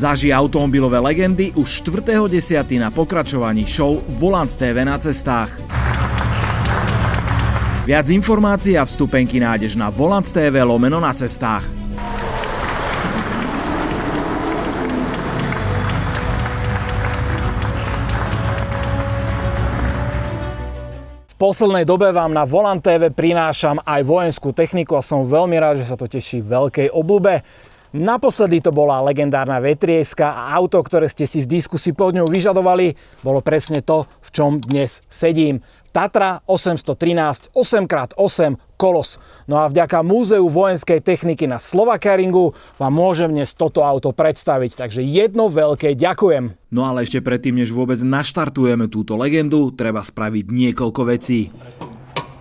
Zažij automobilové legendy už 4.10. na pokračovaní show Volant TV na cestách. Viac informácií a vstupenky nájdeš na volant.tv/na cestách. V poslednej dobe vám na Volant TV prinášam aj vojenskú techniku a som veľmi rád, že sa to teší veľkej obľúbe. Naposledy to bola legendárna V3 a auto, ktoré ste si v diskusii pod ňou vyžadovali, bolo presne to, v čom dnes sedím. Tatra 813 8x8 Kolos. No a vďaka Múzeu vojenskej techniky na Slovacaringu vám môžem dnes toto auto predstaviť. Takže jedno veľké ďakujem. No ale ešte predtým, než vôbec naštartujeme túto legendu, treba spraviť niekoľko vecí.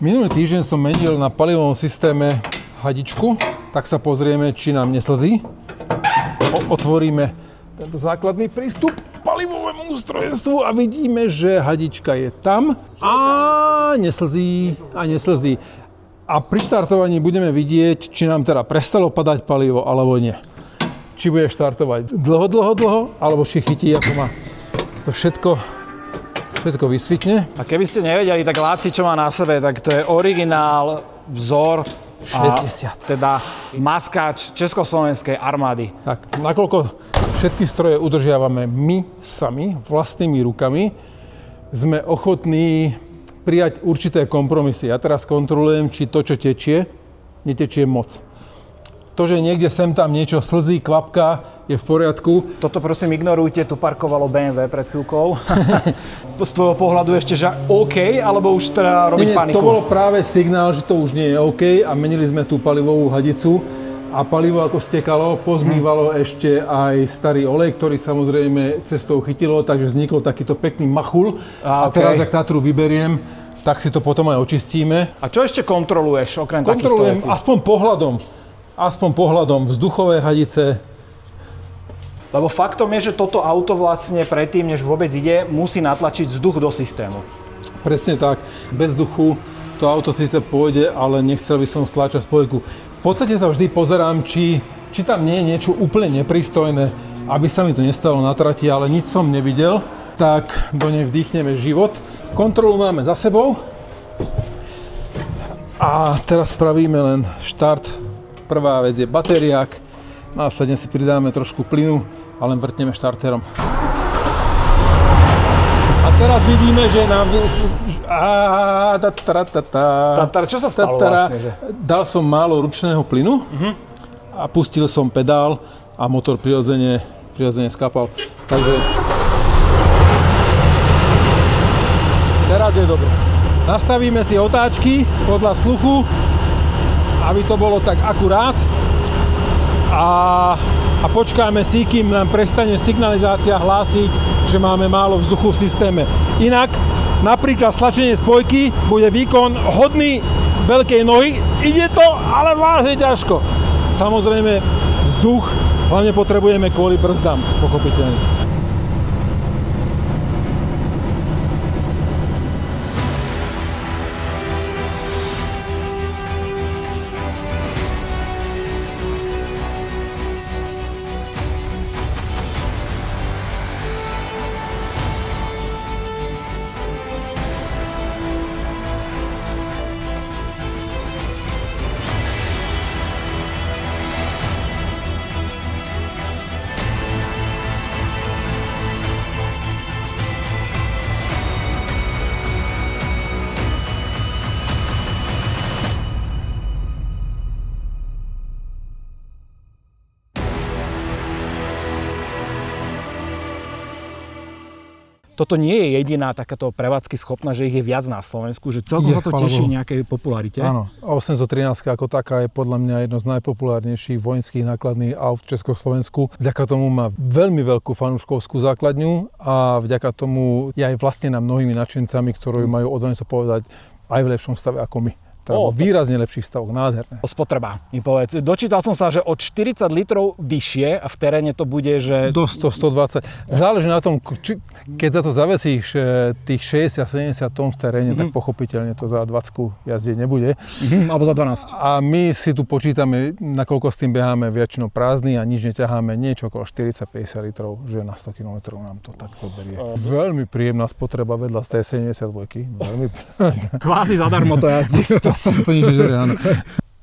Minulý týždeň som menil na palivovom systéme hadičku, tak sa pozrieme, či nám neslzí. Otvoríme tento základný prístup k palivovému ústrojenstvu a vidíme, že hadička je tam a neslzí. A pri štartovaní budeme vidieť, či nám teda prestalo padať palivo, alebo nie. Či bude štartovať dlho, alebo či chytí, ako má. To všetko vysvitne. A keby ste nevedeli, tak Láci, čo má na sebe, tak to je originál vzor 60. Teda maskáč Československej armády. Tak, nakoľko všetky stroje udržiavame my sami, vlastnými rukami, sme ochotní prijať určité kompromisy. Ja teraz kontrolujem, či to, čo tečie, netečie moc. To, že niekde sem tam niečo slzí, kvapka, je v poriadku. Toto prosím ignorujte, tu parkovalo BMW pred chvíľkou. Z tvojho pohľadu ešte, že OK, alebo už teda robiť paniku? To bolo práve signál, že to už nie je OK a menili sme tú palivovú hadicu a palivo ako stekalo, pozmývalo ešte aj starý olej, ktorý samozrejme cestou chytilo, takže vznikol takýto pekný machul. A teraz, ak Tatru vyberiem, tak si to potom aj očistíme. A čo ešte kontroluješ okrem takýchto vecí? Kontrolujem aspoň pohľadom vzduchové hadice. Lebo faktom je, že toto auto vlastne predtým, než vôbec ide, musí natlačiť vzduch do systému. Presne tak. Bez vzduchu to auto síce pôjde, ale nechcel by som stláčať spojku. V podstate sa vždy pozerám, či tam nie je niečo úplne neprístojné, aby sa mi to nestalo na trati, ale nič som nevidel. Tak do nej vdýchneme život. Kontrolu máme za sebou. A teraz spravíme len štart. Prvá vec je batériák. Následne si pridáme trošku plynu a len vrtneme štartérom. A teraz vidíme, že nám... Čo sa stalo vlastne? Že? Dal som málo ručného plynu a pustil som pedál a motor prirodzene skápal. Takže... Teraz je dobre. Nastavíme si otáčky podľa sluchu, aby to bolo tak akurát. A počkáme si, kým nám prestane signalizácia hlásiť, že máme málo vzduchu v systéme. Inak, napríklad stlačenie spojky bude výkon hodný veľkej nohy. Ide to, ale vážne ťažko. Samozrejme, vzduch hlavne potrebujeme kvôli brzdám, pochopiteľne. Toto nie je jediná takáto prevádzky schopná, že ich je viac na Slovensku, že celkom sa to teší nejakej popularite. Áno, 813 ako taká je podľa mňa jedno z najpopulárnejších vojenských nákladných aut v Československu. Vďaka tomu má veľmi veľkú fanúškovskú základňu a vďaka tomu je aj vlastnená mnohými nadšencami, ktorí majú odvažne sa povedať aj v lepšom stave ako my. Výrazne lepších stavok, nádherné. Spotreba, mi povedz. Dočítal som sa, že od 40 litrov vyššie a v teréne to bude, že... Do 100, 120. Záleží na tom, keď za to zavesíš tých 60-70 tón v teréne, tak pochopiteľne to za 20 jazdieť nebude. Alebo za 12. A my si tu počítame, nakoľko s tým beháme väčšinou prázdny a nič neťaháme, niečo okolo 40-50 litrov, že na 100 km nám to takto berie. Veľmi príjemná spotreba vedľa z tej 72. Veľmi... Kvázi zadarmo to jazdí.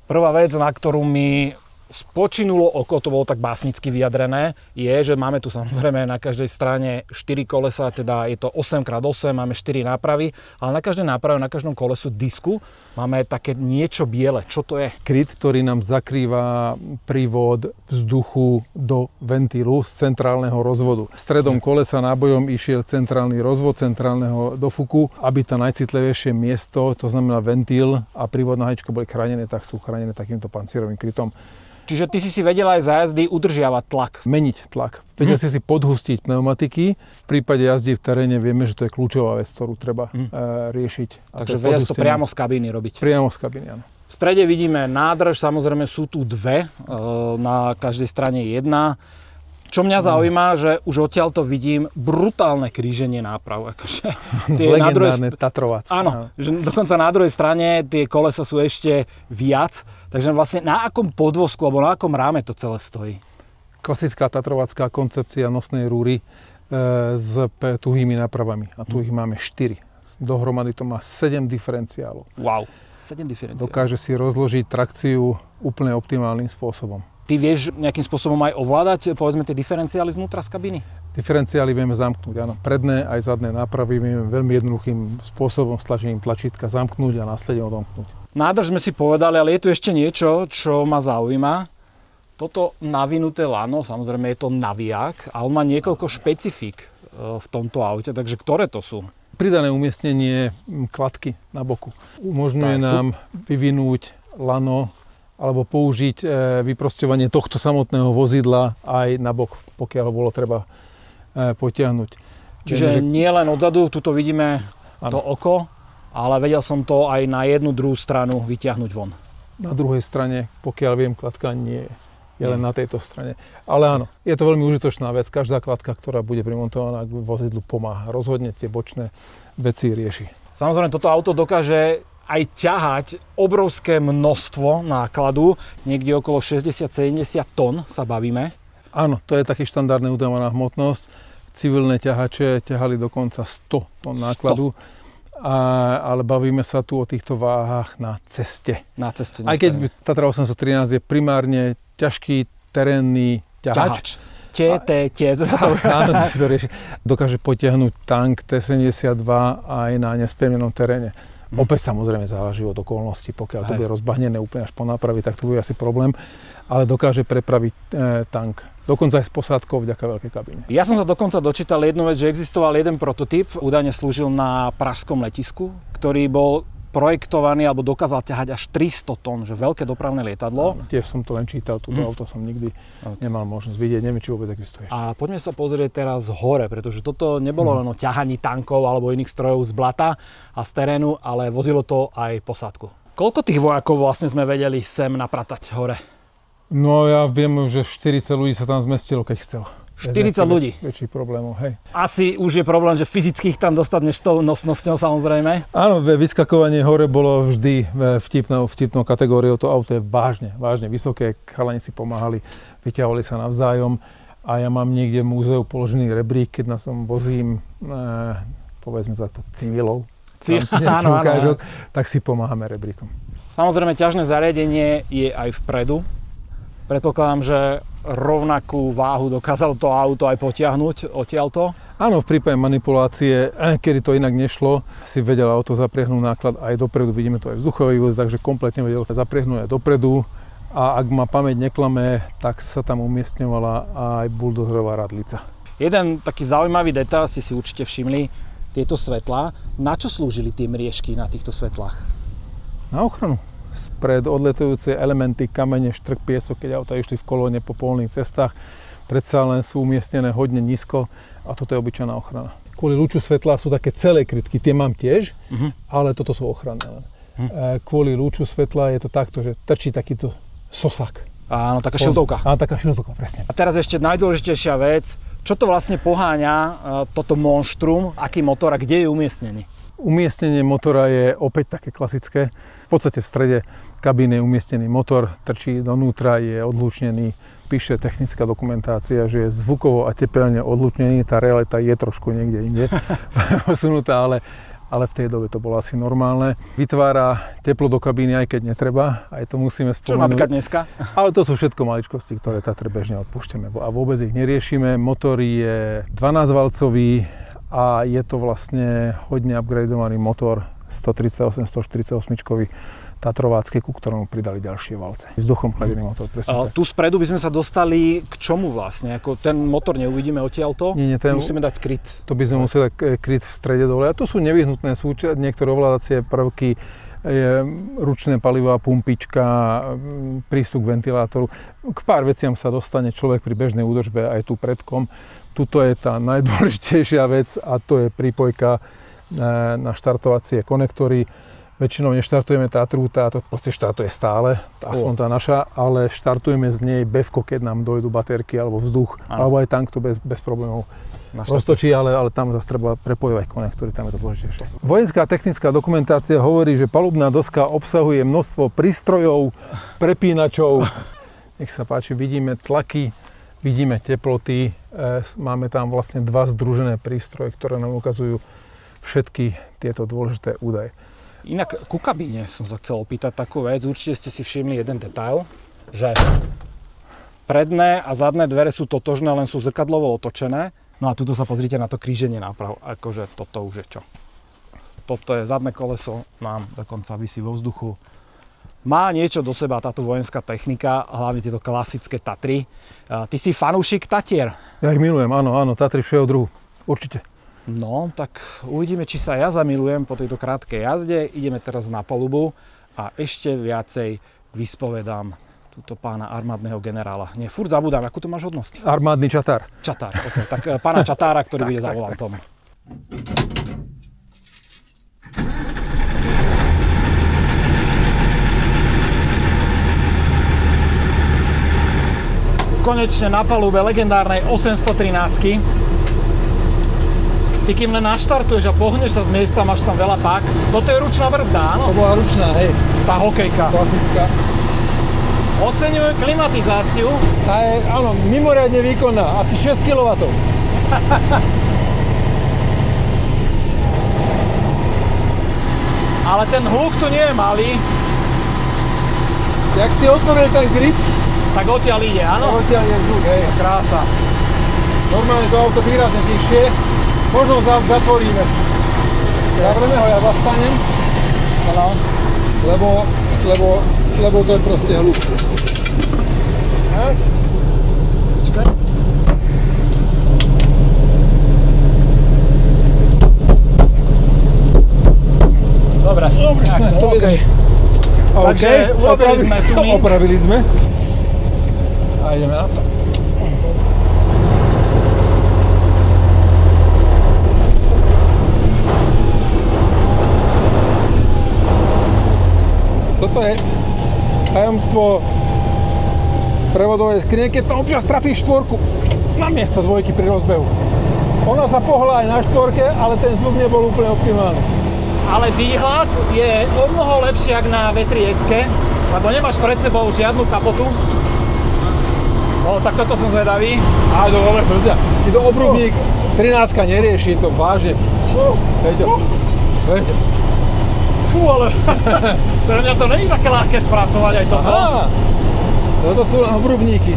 Prvá vec, na ktorú mi spočinulo oko, to bolo tak básnicky vyjadrené, je, že máme tu samozrejme na každej strane 4 kolesa, teda je to 8x8, máme 4 nápravy, ale na každej náprave, na každom kolesu disku máme také niečo biele. Čo to je? Kryt, ktorý nám zakrýva prívod vzduchu do ventílu z centrálneho rozvodu. Stredom kolesa nábojom išiel centrálny rozvod centrálneho dofuku, aby to najcitlivejšie miesto, to znamená ventíl a prívod na hajčko boli chránené, tak sú chránené takýmto pancierovým krytom. Čiže ty si vedel aj za jazdy udržiavať tlak. Meniť tlak. Vedel si podhustiť pneumatiky. V prípade jazdy v teréne vieme, že to je kľúčová vec, ktorú treba riešiť. Takže vedel to priamo z kabíny robiť. Priamo z kabíny, áno. V strede vidíme nádrž, samozrejme sú tu dve, na každej strane jedna. Čo mňa zaujíma, že už odtiaľto vidím brutálne kríženie náprav. Legendárne Tatrovácky. Áno, že dokonca na druhej strane tie kolesa sú ešte viac. Takže vlastne na akom podvozku alebo na akom ráme to celé stojí? Klasická tatrovacká koncepcia nosnej rúry s tuhými nápravami. A tu ich máme 4. Dohromady to má 7 diferenciálov. Wow, 7 diferenciálov. Dokáže si rozložiť trakciu úplne optimálnym spôsobom. Ty vieš nejakým spôsobom aj ovládať, povedzme, tie diferenciály znútra z kabiny? Diferenciály vieme zamknúť, áno. Predné aj zadné nápravy vieme veľmi jednoduchým spôsobom stlačením tlačítka zamknúť a následne odomknúť. Nádrž sme si povedali, ale je tu ešte niečo, čo ma zaujíma. Toto navinuté lano, samozrejme je to naviják, ale on má niekoľko špecifík v tomto aute, takže ktoré to sú? Pridané umiestnenie kladky na boku umožňuje nám vyvinúť lano alebo použiť vyprosťovanie tohto samotného vozidla aj na bok, pokiaľ ho bolo treba potiahnuť. Čiže nie len odzadu, tuto vidíme to oko, ale vedel som to aj na jednu druhú stranu vytiahnuť von. Na druhej strane, pokiaľ viem, kladka nie je len na tejto strane. Ale áno, je to veľmi užitočná vec. Každá kladka, ktorá bude primontovaná k vozidlu, pomáha. Rozhodne tie bočné veci rieši. Samozrejme, toto auto dokáže aj ťahať obrovské množstvo nákladu, niekde okolo 60-70 tón sa bavíme. Áno, to je taký štandardná udávana hmotnosť. Civilné ťahače ťahali dokonca 100 tón nákladu, ale bavíme sa tu o týchto váhach na ceste. Na ceste. Aj keď Tatra 813 je primárne ťažký terénny ťahač. Dokáže potiahnuť tank T-72 aj na nespevnenom teréne. Opäť samozrejme záleží od okolností, pokiaľ to bude rozbahnené úplne až po nápravi, tak to bude asi problém, ale dokáže prepraviť tank. Dokonca aj s posádkou vďaka veľkej kabíne. Ja som sa dokonca dočítal jednu vec, že existoval jeden prototyp, údajne slúžil na pražskom letisku, ktorý bol projektovaný alebo dokázal ťahať až 300 tón, že veľké dopravné lietadlo. Tiež som to len čítal, túto auto som nikdy nemal možnosť vidieť, neviem, či vôbec existuje. A poďme sa pozrieť teraz hore, pretože toto nebolo len o ťahaní tankov alebo iných strojov z blata a z terénu, ale vozilo to aj posádku. Koľko tých vojakov vlastne sme vedeli sem napratať hore? No ja viem, že 40 ľudí sa tam zmestilo, keď chcel. 40 ľudí. Väčších problémov, hej. Asi už je problém, že fyzicky ich tam dostaneš tou nosnosťou, samozrejme. Áno, vyskakovanie hore bolo vždy vtipnou kategóriou. To auto je vážne vysoké. Chalani si pomáhali, vyťahovali sa navzájom. A ja mám niekde v múzeu položený rebrík, keď nás som vozím, povedzme takto, civilov. Áno. Tak si pomáhame rebríkom. Samozrejme, ťažné zariadenie je aj vpredu. Predpokladám, že rovnakú váhu dokázalo to auto aj potiahnuť odtiaľto? Áno, v prípade manipulácie, kedy to inak nešlo, si vedel auto zapriehnúť náklad aj dopredu. Vidíme to aj vzduchový vôz, takže kompletne vedel sa zapriehnúť aj dopredu. A ak ma pamäť neklame, tak sa tam umiestňovala aj buldozerová radlica. Jeden taký zaujímavý detail ste si určite všimli, tieto svetlá. Na čo slúžili tie mriežky na týchto svetlách? Na ochranu. Spred odletujúce elementy, kamene, štrk, piesok, keď auta išli v kolóne po polných cestách, predsa len sú umiestnené hodne nízko a toto je obyčajná ochrana. Kvôli lúču svetla sú také celé krytky, tie mám tiež, ale toto sú ochranné len. Kvôli lúču svetla je to takto, že trčí takýto sosák. Áno, taká šiltovka. Áno, taká šiltovka, presne. A teraz ešte najdôležitejšia vec. Čo to vlastne poháňa, toto monštrum, aký motor a kde je umiestnený? Umiestnenie motora je opäť také klasické. V podstate v strede kabíny je umiestnený motor, trčí donútra, je odlučnený. Píše technická dokumentácia, že je zvukovo a tepelne odlučnený. Tá realita je trošku niekde inde posunutá, ale v tej dobe to bolo asi normálne. Vytvára teplo do kabíny, aj keď netreba, aj to musíme spomenúť. Čo napríklad dneska? Ale to sú všetko maličkosti, ktoré Tatry bežne odpúšťame a vôbec ich neriešime. Motor je 12-valcový a je to vlastne hodne upgradeovaný motor 138-148-kový Tatrovácky, ku ktorému pridali ďalšie valce. Vzduchom chladený motor, presne. Tu spredu by sme sa dostali k čomu vlastne? Ako ten motor neuvidíme odtiaľto? Nie, musíme dať kryt. To by sme museli kryt v strede dole. A tu sú nevyhnutné niektoré ovládacie prvky, ručné palivová pumpička, prístup k ventilátoru. K pár veciam sa dostane človek pri bežnej údržbe aj tu predkom. Tuto je tá najdôležitejšia vec a to je prípojka na štartovacie konektory. Väčšinou neštartujeme Tatru, táto proste štartuje stále, aspoň tá naša, ale štartujeme z nej bezko, keď nám dojdú baterky alebo vzduch, alebo aj tank to bez problémov roztočí, ale tam zase treba prepojovať konektory, tam je to dôležitejšie. Vojenská technická dokumentácia hovorí, že palubná doska obsahuje množstvo prístrojov, prepínačov. Nech sa páči, vidíme tlaky, vidíme teploty, máme tam vlastne dva združené prístroje, ktoré nám ukazujú všetky tieto dôležité údaje. Inak ku kabíne som sa chcel opýtať takú vec. Určite ste si všimli jeden detail, že predné a zadné dvere sú totožné, len sú zrkadlovo otočené. No a tuto sa pozrite na to kríženie náprav. Akože toto už je čo? Toto je zadné koleso, nám dokonca visí vo vzduchu. Má niečo do seba táto vojenská technika, hlavne tieto klasické Tatry. Ty si fanúšik Tatier? Ja ich milujem, áno, Tatry všeho druhu, určite. No, tak uvidíme, či sa ja zamilujem po tejto krátkej jazde. Ideme teraz na palubu a ešte viacej vyspovedám túto pána armádneho generála. Nie, furt zabudám, akú to máš hodnosť? Armádny čatár. Čatár, ok. Tak pána čatára, ktorý bude za volantom. Konečne na palube legendárnej 813-ky. Ty kým len naštartuješ a pohneš sa z miesta, máš tam veľa pák. Toto je ručná brzda, áno? To bola ručná, hej. Tá hokejka. Klasická. Oceňujem klimatizáciu. Tá je, áno, mimoriadne výkonná, asi 6 kW. Ale ten hluk tu nie je malý. Jak si otvoril ten grip, tak odtiaľ ide, áno? odtiaľ je zvuk, hej. Krása. Normálne to auto výrazne tichšie. Možno zatvoríme. Zavreme ho, ja zastanem. Áno. Lebo to je proste hluk. Počkaj. Dobre, tak, to okay. Takže opravili sme. A ideme na to. Toto je tajomstvo prevodovej skrine, keď to občas trafí štvorku na miesto dvojky pri rozbehu. Ona sa pohla aj na štvorke, ale ten zvuk nebol úplne optimálny. Ale výhľad je o mnoho lepší ako na V3-ske, lebo nemáš pred sebou žiadnu kapotu. No, tak toto som zvedavý. Á, dobre, brzia. Ty to obrubník 13 nerieši, to vážne. Veďo. Fú, ale pre mňa to nie je také ľahké spracovať aj toto. Aha, toto sú len obrubníky.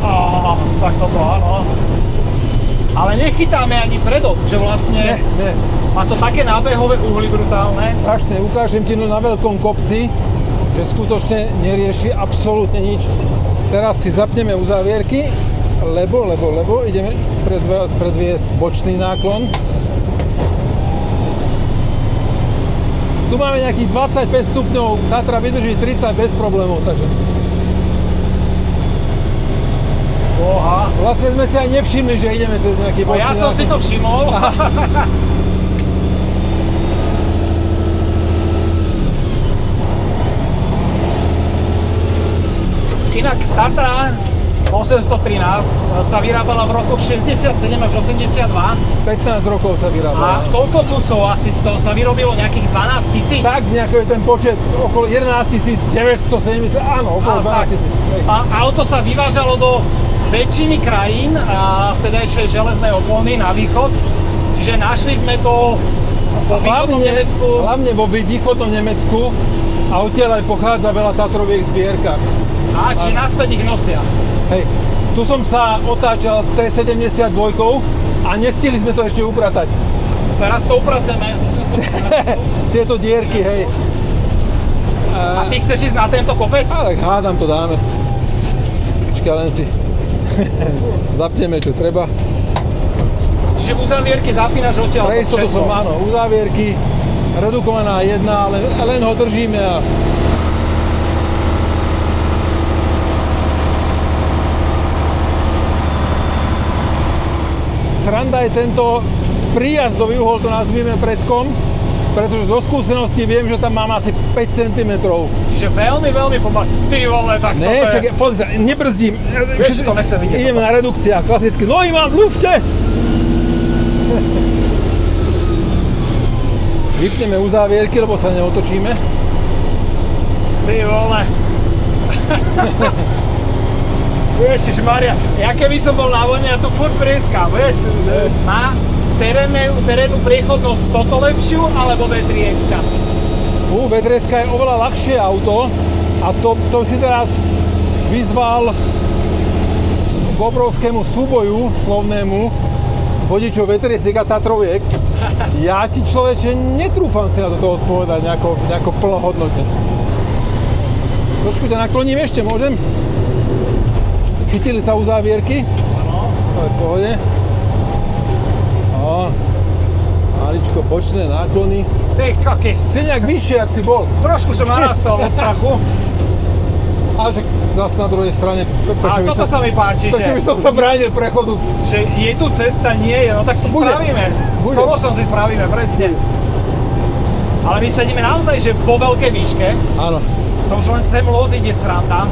Á, tak toto áno. Ale nechytáme ani predok, že vlastne Nie. má to také nábehové uhly brutálne. Strašné, ukážem ti na veľkom kopci, že skutočne nerieši absolútne nič. Teraz si zapneme uzávierky, lebo ideme predviesť bočný náklon. Tu máme nejakých 25 stupňov, Tatra vydrží 30 bez problémov, takže... Oha. Vlastne sme si aj nevšimli, že ideme cez nejaký bočný náklon. Ja som si to všimol. Inak Tatra 813 sa vyrábala v rokoch 67 až 82. 15 rokov sa vyrábala. A koľko kusov asi z toho sa vyrobilo? Nejakých 12 000? Tak, nejaký je ten počet, okolo 11 970, áno, okolo 12 000. A auto sa vyvážalo do väčšiny krajín a vtedajšej železnej opony na východ. Čiže našli sme to vo východnom Nemecku. Hlavne vo východnom Nemecku a odtiaľ aj pochádza veľa Tatroviek v zbierkach. Čiže naspäť ich nosia. Hej, tu som sa otáčal T72 a nestihli sme to ešte upratať. Teraz to upraceme. Tieto dierky, hej. A ty chceš ísť na tento kopec? A tak hádam to dáme. Počkaj, len si zapneme čo treba. Čiže uzávierky zapínaš odtiaľ? Pre istotu som, áno, uzávierky, redukovaná jedna, len ho držíme a... Sranda je tento príjazdový uhol, to nazvime predkom, pretože zo skúsenosti viem, že tam mám asi 5 cm. Čiže veľmi, veľmi pomaly. Ty vole, tak toto je... Však, pozri sa, nebrzdím. Vieš, to nechcem vidieť. Ideme na redukciách, klasicky. Nohy mám v lufte! Vypneme uzávierky, lebo sa neotočíme. Ty vole. Ježišmaria, ja keby som bol na vojne, ja tu furt prieskam, vieš? Má terénnu priechodnosť toto lepšiu, alebo V3-ka? V3 je oveľa ľahšie auto a to si teraz vyzval k obrovskému súboju slovnému vodičov V3 a Tatroviek. Ja ti, človeče, netrúfam si na toto odpovedať nejako plnohodnotne. Trošku ťa nakloním ešte, môžem? Chytili sa uzávierky. Áno. To je v pohode. Maličko bočné náklony. Ty kaký. Si nejak vyššie, ak si bol. Trošku som narastol od strachu. Ale že zase na druhej strane... A toto sa mi páči, prečo by som sa bránil prechodu? Že je tu cesta, nie je, no tak si spravíme. S kolosom si spravíme, presne. Ale my sedíme naozaj, že vo veľkej výške. Áno. To už len sem loziť je sranda.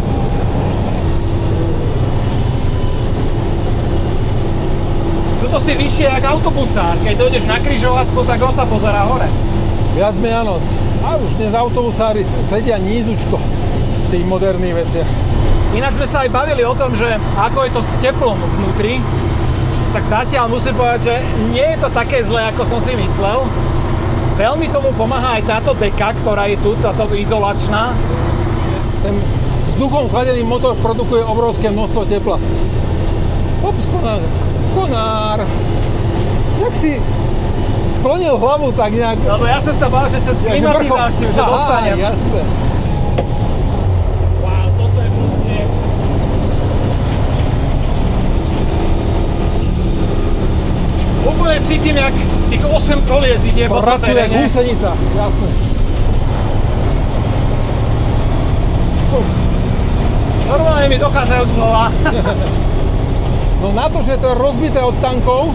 Tuto si vyššie jak autobusár. Keď dojdeš na križovatku, tak on sa pozerá hore. Viac menej áno. A už dnes autobusári sedia nízučko v tých moderných veciach. Inak sme sa aj bavili o tom, že ako je to s teplom vnútri, tak zatiaľ musím povedať, že nie je to také zlé, ako som si myslel. Veľmi tomu pomáha aj táto deka, ktorá je tu, táto izolačná. Ten vzduchom chladený motor produkuje obrovské množstvo tepla. Ops, konár. Jak si sklonil hlavu tak nejak... Lebo ja som sa bál, že cez klimatizáciu, že dostanem. Jasné. Wow, toto je proste... Úplne cítim, jak tých 8 kolies ide po tom pracuje jak teréne. húsenica, jasné. Normálne mi dochádzajú slova. No na to, že je to rozbité od tankov,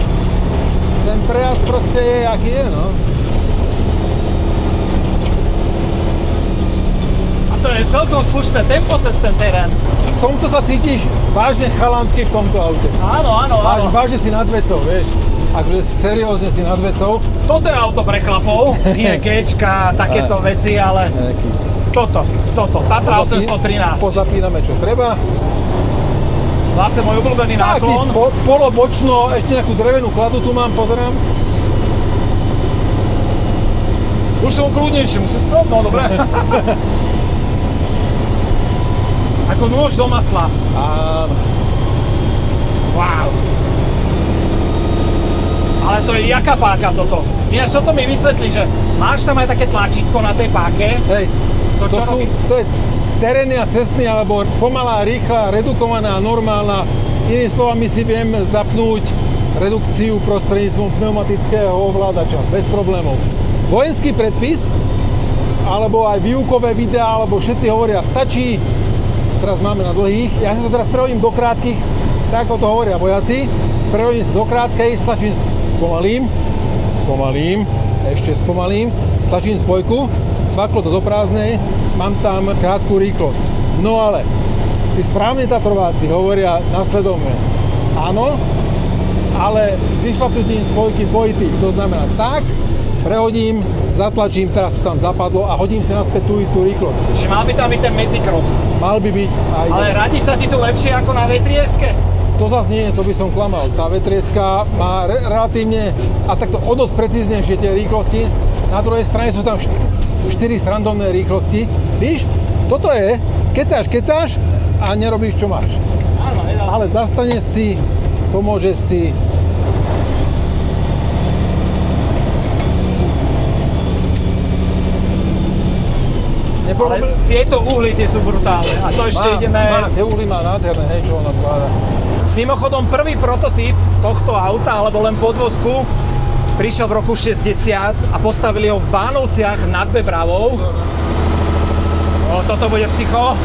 ten prejazd proste je, aký je, no. A to je celkom slušné tempo cez ten terén. V tomto sa cítiš vážne chalansky v tomto aute. Áno, áno, áno. Vážne si nad vecou, vieš. Akože seriózne si nad vecou. Toto je auto pre chlapov, nie G-čka, takéto veci, ale toto, Tatra 813. Pozapíname čo treba. Zase môj obľúbený náklon. Polobočno, ešte nejakú drevenú kladu tu mám, pozerám. Už som kľudnejší, musím... No, dobre. Ako nôž do masla. Áno. Wow. Ale to je jaká páka toto. Ináč, čo to mi vysvetlí, že máš tam aj také tlačítko na tej páke. Hej, To čo robí? to je terénny a cestný, alebo pomalá, rýchla, redukovaná, normálna. Inými slovami si viem zapnúť redukciu prostredníctvom pneumatického ovládača, bez problémov. Vojenský predpis, alebo aj výukové videá, alebo všetci hovoria, stačí, teraz máme na dlhých, ja si to teraz prehodím do krátkych, tak ako to hovoria vojaci, prehodím si do krátkej, spomalím, ešte spomalím, stlačím spojku, cvaklo to do prázdnej, mám tam krátku rýchlosť. No ale, Tí správni Tatrováci hovoria nasledovne. Áno, ale s vyšľapnutím spojky dvojitý. To znamená tak, prehodím, zatlačím, teraz to tam zapadlo a hodím si naspäť tú istú rýchlosť. Čiže mal by tam byť ten medzikrok. Mal by byť aj... Ale radí sa ti tu lepšie ako na vetrieske? To zase nie, to by som klamal. Tá vetrieska má relatívne a takto o dosť precíznejšie tie rýchlosti. Na druhej strane sú tam 4 srandovné rýchlosti. Víš, toto je, kecáš a nerobíš, čo máš. Áno, ale zastaneš si, pomôžeš si. Ale tieto uhly, tie sú brutálne. A to ešte ideme... Tie uhly má nádherné, hej, čo ona vláda. Mimochodom, prvý prototyp tohto auta, alebo len podvozku, prišiel v roku 60 a postavili ho v Bánovciach nad Bebravou. Toto bude psycho.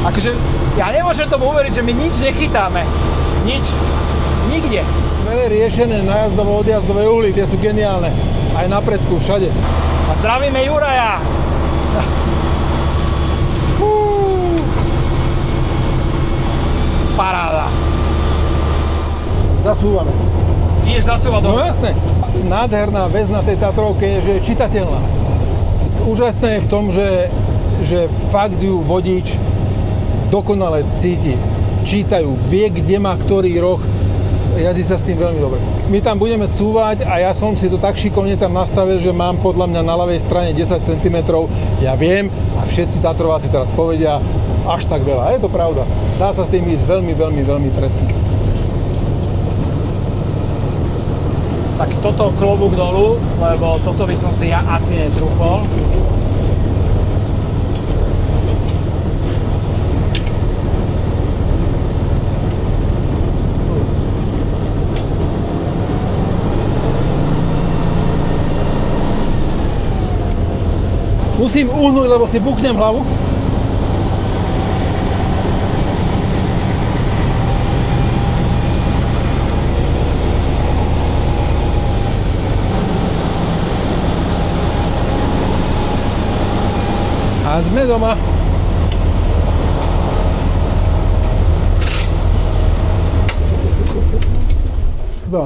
Akože, ja nemôžem tomu uveriť, že my nič nechytáme. Nič. Nikde. Skvelé riešené najazdovo-odjazdové uhly, tie sú geniálne. Aj na predku, všade. A zdravíme Juraja. Paráda. Zasúvame. Ideš zacúvať No jasné. Nádherná vec na tej Tatrovke je, že je čitateľná. Úžasné je v tom, že fakt ju vodič dokonale cíti. Čítajú, vie, kde má ktorý roh. Jazdí sa s tým veľmi dobre. My tam budeme cúvať a ja som si to tak šikovne tam nastavil, že mám podľa mňa na ľavej strane 10 cm. Ja viem a všetci Tatrováci teraz povedia až tak veľa. Je to pravda. Dá sa s tým ísť veľmi, veľmi, veľmi presne. Tak toto klobúk dolu, lebo toto by som si ja asi netrúfol. Musím uhnúť, lebo si buknem hlavu. A sme doma.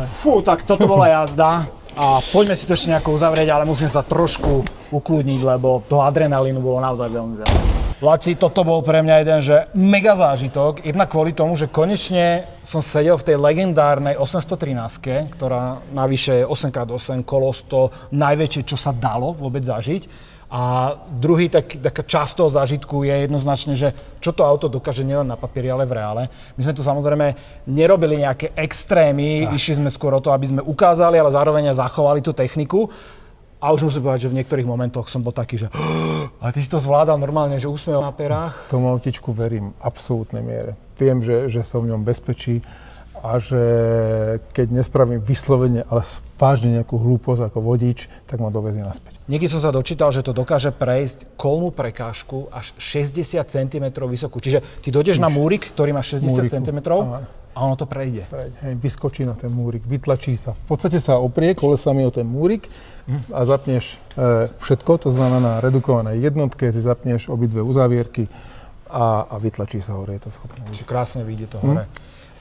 Fú, tak toto bola jazda. A poďme si to ešte nejako uzavrieť, ale musím sa trošku ukludniť, lebo toho adrenalínu bolo naozaj veľmi veľa. Laci, toto bol pre mňa jeden, že mega zážitok. Jednak kvôli tomu, že konečne som sedel v tej legendárnej 813, ktorá navyše je 8x8 kolosto, najväčšie, čo sa dalo vôbec zažiť. A druhý taká časť toho zážitku je jednoznačne, že čo to auto dokáže nielen na papieri, ale v reále. My sme tu samozrejme nerobili nejaké extrémy, išli sme skôr o to, aby sme ukázali, ale zároveň aj zachovali tú techniku. A už musím povedať, že v niektorých momentoch som bol taký, že ale ty si to zvládal normálne, že úsmev na perách. Tomu autičku verím v absolútnej miere. Viem, že som v ňom bezpečí a že keď nespravím vyslovene, ale vážne nejakú hlúposť ako vodič, tak ma dovezie naspäť. Niekdy som sa dočítal, že to dokáže prejsť kolmú prekážku až 60 cm vysokú. Čiže ty dojdeš na múrik, ktorý má 60 cm a ono to prejde. Hej, vyskočí na ten múrik, vytlačí sa. V podstate sa oprie kolesami o ten múrik a zapneš všetko, to znamená na redukovanej jednotke, si zapneš obidve uzávierky a vytlačí sa hore, je to schopné. Čiže krásne vyjde to hore.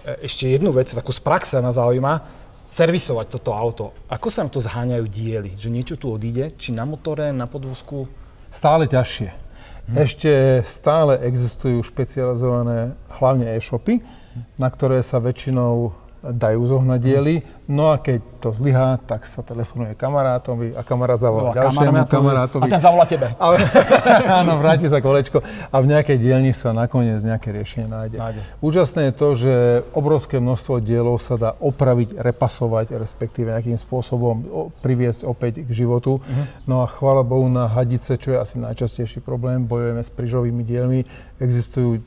Ešte jednu vec, takú z praxe ma zaujíma, servisovať toto auto. Ako sa nám to zháňajú diely? Že niečo tu odíde? Či na motore, na podvozku? Stále ťažšie. Ešte stále existujú špecializované hlavne e-shopy, na ktoré sa väčšinou dajú zohnať diely. No a keď to zlyhá, tak sa telefonuje kamarátovi a kamarát zavolá ďalšiemu kamarátovi. A ten zavolá tebe. Áno, vráti sa kolečko a v nejakej dielni sa nakoniec nejaké riešenie nájde. Úžasné je to, že obrovské množstvo dielov sa dá opraviť, repasovať, respektíve nejakým spôsobom priviesť opäť k životu. No a chvála Bohu na hadice, čo je asi najčastejší problém, bojujeme s pryžovými dielmi. Existujú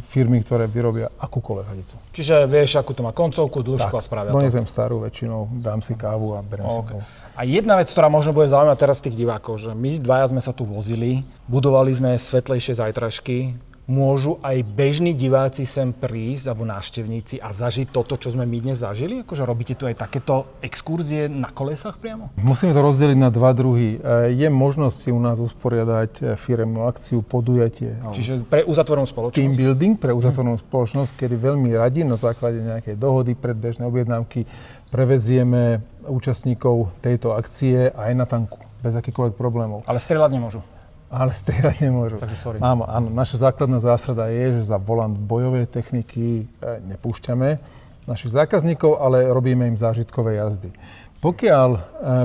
firmy, ktoré vyrobia akúkoľvek hadicu. Čiže vieš, akú to má koncovku, dĺžku a spravia to. Donesem starú väčšinou, dám si kávu a beriem si kávu. A jedna vec, ktorá možno bude zaujímať teraz tých divákov, že my dvaja sme sa tu vozili, budovali sme svetlejšie zajtražky, môžu aj bežní diváci sem prísť, alebo návštevníci a zažiť toto, čo sme my dnes zažili? Akože robíte tu aj takéto exkurzie na kolesách priamo? Musíme to rozdeliť na dva druhy. Je možnosť si u nás usporiadať firemnú akciu, podujatie. Čiže pre uzatvorenú spoločnosť? Team building pre uzatvorenú spoločnosť, kedy veľmi radi na základe nejakej dohody, predbežnej objednávky prevezieme účastníkov tejto akcie aj na tanku, bez akýchkoľvek problémov. Ale strieľať nemôžu? Ale strieľať nemôžu. Takže sorry. Áno, naša základná zásada je, že za volant bojovej techniky nepúšťame našich zákazníkov, ale robíme im zážitkové jazdy. Pokiaľ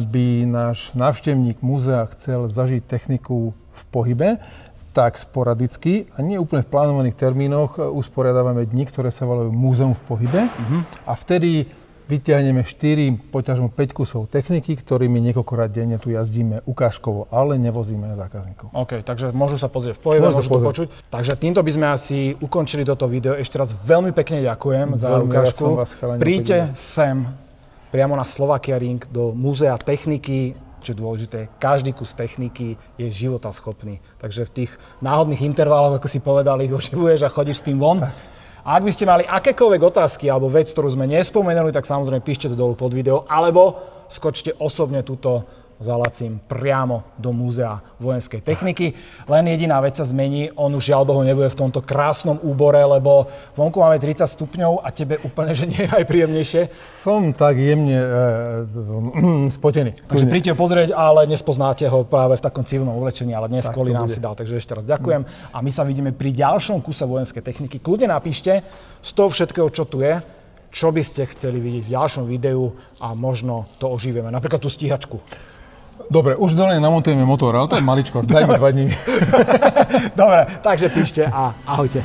by náš návštevník múzea chcel zažiť techniku v pohybe, tak sporadicky a nie úplne v plánovaných termínoch usporiadávame dni, ktoré sa volajú Múzeum v pohybe. A vtedy vyťahneme 4, poťažmo 5 kusov techniky, ktorými niekoľkokrát denne tu jazdíme ukážkovo, ale nevozíme zákazníkov. OK, takže môžu sa pozrieť v pohybe, môžu to počuť. Takže týmto by sme asi ukončili toto video. Ešte raz veľmi pekne ďakujem za ukážku. Príďte sem priamo na Slovakia Ring do Múzea techniky. Čo je dôležité, každý kus techniky je životaschopný. Takže v tých náhodných intervaloch, ako si povedal, ich oživuješ a chodíš s tým von. A ak by ste mali akékoľvek otázky alebo vec, ktorú sme nespomenuli, tak samozrejme píšte to dolu pod video, alebo skočte osobne túto za Lacím priamo do Múzea vojenskej techniky. Len jediná vec sa zmení, on už žiaľ Bohu nebude v tomto krásnom úbore, lebo vonku máme 30 stupňov a tebe úplne, že nie je najpríjemnejšie. Som tak jemne spotený. Takže príďte ho pozrieť, ale nespoznáte ho práve v takom civilnom oblečení, ale dnes kvôli nám si dal. Takže ešte raz ďakujem a my sa vidíme pri ďalšom kuse vojenskej techniky. Kľudne napíšte z toho všetkého, čo tu je, čo by ste chceli vidieť v ďalšom videu a možno to oživíme. Napríklad tú stíhačku. Dobre, už dole namontujeme motor, ale to je maličko, dajme 2 dní. Dobre, takže píšte a ahojte.